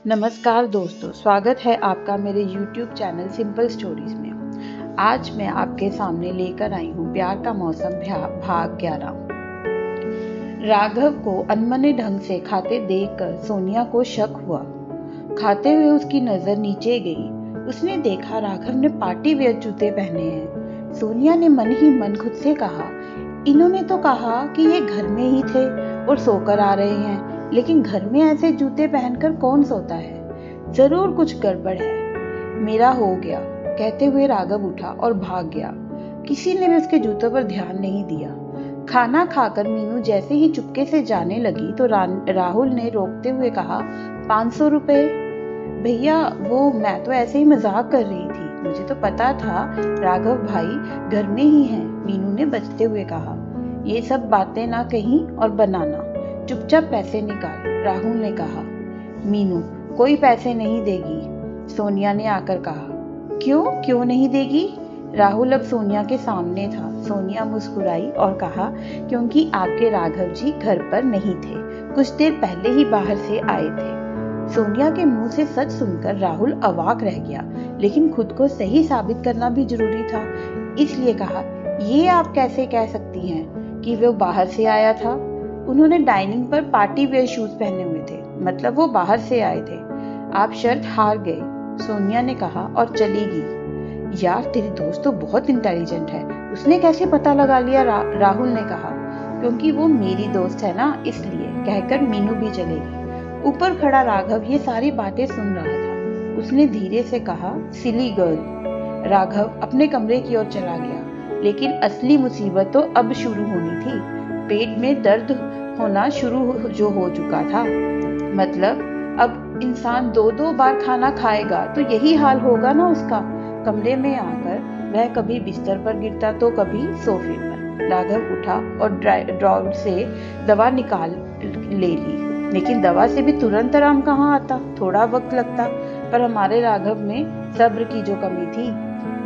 नमस्कार दोस्तों, स्वागत है आपका मेरे YouTube चैनल सिंपल स्टोरीज में। आज मैं आपके सामने लेकर आई हूँ प्यार का मौसम भाग 11। राघव को अनमने ढंग से खाते देखकर सोनिया को शक हुआ। खाते हुए उसकी नजर नीचे गई। उसने देखा राघव ने पार्टी वेयर जूते पहने हैं। सोनिया ने मन ही मन खुद से कहा, इन्होंने तो कहा कि ये घर में ही थे और सोकर आ रहे हैं, लेकिन घर में ऐसे जूते पहनकर कौन सोता है? जरूर कुछ गड़बड़ है। मेरा हो गया, कहते हुए राघव उठा और भाग गया। किसी ने भी उसके जूतों पर ध्यान नहीं दिया। खाना खाकर मीनू जैसे ही चुपके से जाने लगी तो राहुल ने रोकते हुए कहा, 500 रुपए। भैया, वो मैं तो ऐसे ही मजाक कर रही थी, मुझे तो पता था राघव भाई घर में ही हैं। मीनू ने बचते हुए कहा, ये सब बातें ना कहीं और बनाना, चुपचाप पैसे निकाल। राहुल ने कहा। मीनू, कोई पैसे नहीं देगी, सोनिया ने आकर कहा। क्यों नहीं देगी? राहुल अब सोनिया के सामने था। सोनिया मुस्कुराई और कहा, क्योंकि आपके राघव जी घर पर नहीं थे, कुछ देर पहले ही बाहर से आए थे। सोनिया के मुंह से सच सुनकर राहुल अवाक रह गया, लेकिन खुद को सही साबित करना भी जरूरी था, इसलिए कहा, ये आप कैसे कह सकती हैं कि वो बाहर से आया था? उन्होंने डाइनिंग पर पार्टी वेयर शूज पहने हुए थे, मतलब वो बाहर से आए थे। आप शर्त हार गए, सोनिया ने कहा और चली गई। यार, तेरी दोस्त तो बहुत इंटेलिजेंट है, उसने कैसे पता लगा लिया? राहुल ने कहा। क्योंकि वो मेरी दोस्त है ना, इसलिए, कहकर मीनू भी चले गई। ऊपर खड़ा राघव ये सारी बातें सुन रहा था। उसने धीरे से कहा, सिली गर्ल। राघव अपने कमरे की ओर चला गया, लेकिन असली मुसीबत तो अब शुरू होनी थी। पेट में दर्द होना शुरू जो हो चुका था, मतलब अब इंसान 2-2 बार खाना खाएगा तो यही हाल होगा ना उसका। कमरे में आकर वह कभी बिस्तर पर गिरता तो कभी सोफे पर। राघव उठा और ड्रॉर से दवा निकाल ले ली, लेकिन दवा से भी तुरंत आराम कहाँ आता, थोड़ा वक्त लगता। पर हमारे राघव में सब्र की जो कमी थी,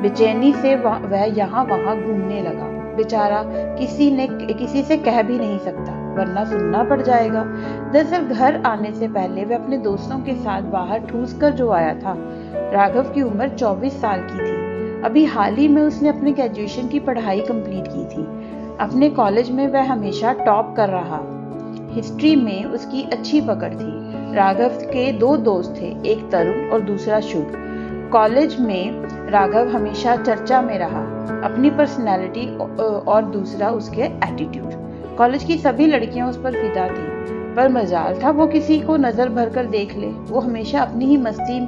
बेचैनी से वह यहाँ वहां घूमने लगा। बेचारा किसी से कह भी नहीं सकता, वरना सुनना पड़ जाएगा। दरअसल घर आने से पहले वह अपने दोस्तों के साथ बाहर ठूस कर जो आया था। राघव की उम्र 24 साल की थी। अभी हाल ही में उसने अपने ग्रेजुएशन की पढ़ाई कंप्लीट की थी। अपने कॉलेज में वह हमेशा टॉप कर रहा। हिस्ट्री में उसकी अच्छी पकड़ थी। राघव के 2 दोस्त थे, एक तरुण और दूसरा शुभ। कॉलेज में राघव हमेशा चर्चा में रहा, अपनी पर्सनैलिटी और दूसरा उसके एटीट्यूड। कॉलेज की सभी लड़कियां उस पर फिदा थी, पर मजाल था वो किसी को नजर भर कर देख ले। वो हमेशा अपनी ही मस्ती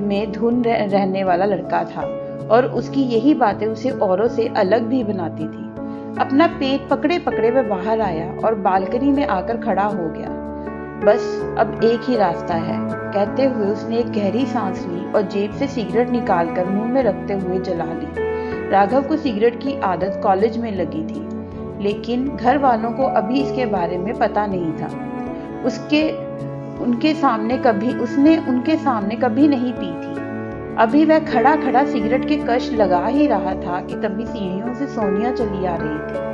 में धुन रहने वाला लड़का था, और उसकी यही बातें उसे औरों से अलग भी बनाती थी। अपना पेट पकड़े पकड़े वह बाहर आया और बालकनी में आकर खड़ा हो गया। बस अब एक ही रास्ता है, कहते हुए उसने एक गहरी सांस ली और जेब से सिगरेट निकालकर मुंह में रखते हुए जला ली। राघव को सिगरेट की आदत कॉलेज में लगी थी, लेकिन घर वालों को अभी इसके बारे में पता नहीं था। उसने उनके सामने कभी नहीं पी थी। अभी वह खड़ा खड़ा सिगरेट के कश लगा ही रहा था कि तभी सीढ़ियों से सोनिया चली आ रही थी।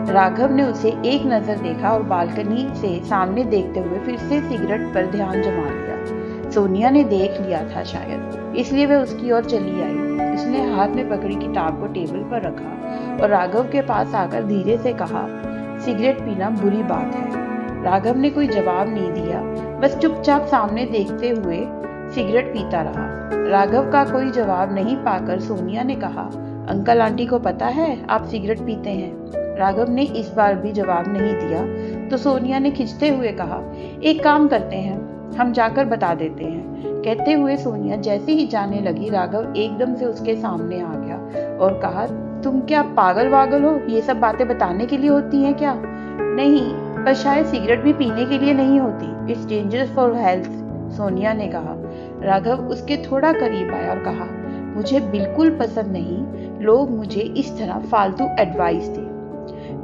राघव ने उसे एक नजर देखा और बालकनी से सामने देखते हुए फिर से सिगरेट पर ध्यान जमा लिया। सोनिया ने देख लिया था शायद, इसलिए वह उसकी ओर चली आई। उसने हाथ में पकड़ी किताब को टेबल पर रखा और राघव के पास आकर धीरे से कहा, सिगरेट पीना बुरी बात है। राघव ने कोई जवाब नहीं दिया, बस चुपचाप सामने देखते हुए सिगरेट पीता रहा। राघव का कोई जवाब नहीं पाकर सोनिया ने कहा, अंकल आंटी को पता है आप सिगरेट पीते हैं? राघव ने इस बार भी जवाब नहीं दिया, तो सोनिया ने खिंचते हुए कहा, एक काम करते हैं, हम जाकर बता देते हैं। कहते हुए सोनिया जैसे ही जाने लगी, राघव एकदम से उसके सामने आ गया और कहा, तुम क्या पागल वागल हो? ये सब बातें बताने के लिए होती हैं क्या? नहीं, पर शायद सिगरेट भी पीने के लिए नहीं होती। It's dangerous for health, Sonia ने कहा। राघव उसके थोड़ा करीब आया और कहा, मुझे बिल्कुल पसंद नहीं लोग मुझे इस तरह फालतू एडवाइस दे।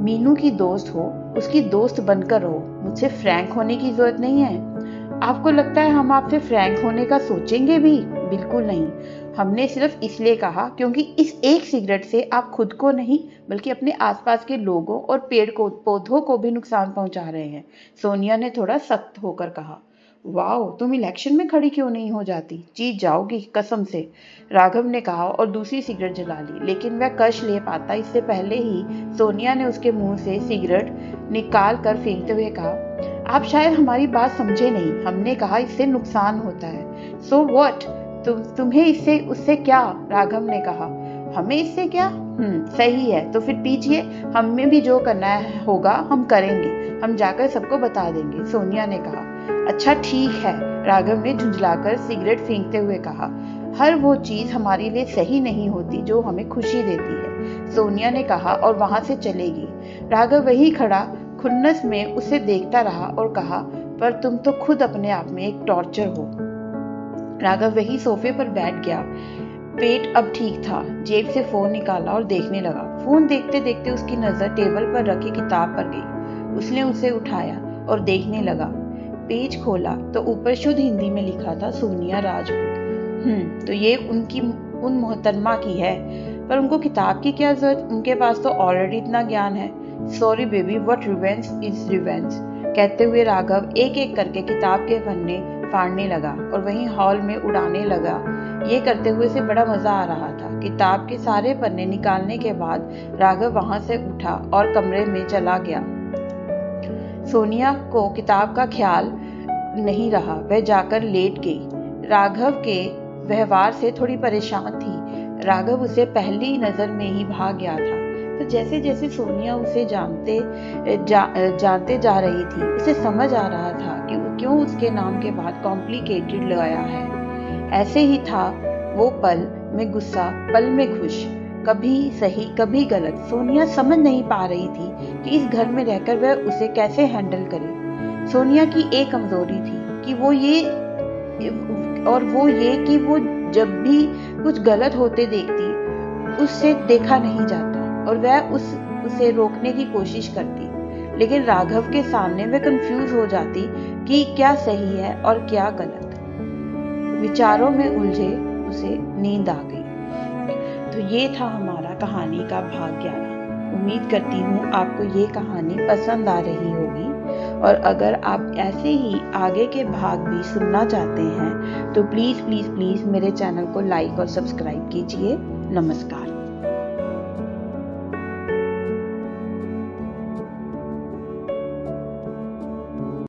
मीनू की दोस्त हो, उसकी दोस्त बनकर रहो, मुझसे फ्रैंक होने की जरूरत नहीं है। आपको लगता है हम आपसे फ्रैंक होने का सोचेंगे भी? बिल्कुल नहीं। हमने सिर्फ इसलिए कहा क्योंकि इस एक सिगरेट से आप खुद को नहीं बल्कि अपने आसपास के लोगों और पेड़ को पौधों को भी नुकसान पहुंचा रहे हैं, सोनिया ने थोड़ा सख्त होकर कहा। वाओ, तुम इलेक्शन में खड़ी क्यों नहीं हो जाती? जीत जाओगी कसम से, राघव ने कहा और दूसरी सिगरेट जला ली। लेकिन वह कश ले पाता इससे पहले ही सोनिया ने उसके मुंह से सिगरेट निकाल कर फेंकते हुए कहा, आप शायद हमारी बात समझे नहीं। हमने कहा इससे नुकसान होता है। So what? तुम्हें इससे उससे क्या? राघव ने कहा। हमें इससे क्या? सही है, तो फिर पीजिए। हमें भी जो करना होगा हम करेंगे। हम जाकर सबको बता देंगे, सोनिया ने कहा। अच्छा ठीक है, राघव ने झुंझलाकर सिगरेट फेंकते हुए कहा। हर वो चीज हमारे लिए सही नहीं होती जो हमें खुशी देती है, सोनिया ने कहा और वहां से चलेगी। राघव वही खड़ा खुन्नस में उसे देखता रहा और कहा, पर तुम तो खुद अपने आप में एक टॉर्चर हो। राघव वही सोफे पर बैठ गया। पेट अब ठीक था। जेब से फोन निकाला और देखने लगा। फोन देखते देखते उसकी नजर टेबल पर रखी किताब पर गई। उसने उसे उठाया और देखने लगा। पेज खोला तो ऊपर शुद्ध हिंदी में लिखा था, सोनिया राजपूत। तो ये उन मोहतरमा की है, पर उनको किताब की क्या जरूरत? उनके पास तो ऑलरेडी इतना ज्ञान है। Sorry baby, what revenge is revenge, कहते हुए राघव एक एक करके किताब के पन्ने फाड़ने लगा और वहीं हॉल में उड़ाने लगा। ये करते हुए उसे बड़ा मजा आ रहा था। किताब के सारे पन्ने निकालने के बाद राघव वहां से उठा और कमरे में चला गया। सोनिया को किताब का ख्याल नहीं रहा। वह जाकर लेट गई। राघव के व्यवहार से थोड़ी परेशान थी। राघव उसे पहली नजर में ही भाग गया था। तो जैसे जैसे सोनिया उसे जानते जा रही थी, उसे समझ आ रहा था कि क्यों उसके नाम के बाद कॉम्प्लिकेटेड लगाया है। ऐसे ही था वो, पल में गुस्सा, पल में खुश, कभी सही कभी गलत। सोनिया समझ नहीं पा रही थी कि इस घर में रहकर वह उसे कैसे हैंडल करे। सोनिया की एक कमजोरी थी कि वो ये कि वो जब भी कुछ गलत होते देखती, उससे देखा नहीं जाता और वह उसे रोकने की कोशिश करती। लेकिन राघव के सामने वह कंफ्यूज हो जाती कि क्या सही है और क्या गलत। विचारों में उलझे उसे नींद आ गई। तो ये था हमारा कहानी का भाग 11। उम्मीद करती हूँ आपको ये कहानी पसंद आ रही होगी, और अगर आप ऐसे ही आगे के भाग भी सुनना चाहते हैं तो प्लीज़ प्लीज़ प्लीज़ मेरे चैनल को लाइक और सब्सक्राइब कीजिए। नमस्कार।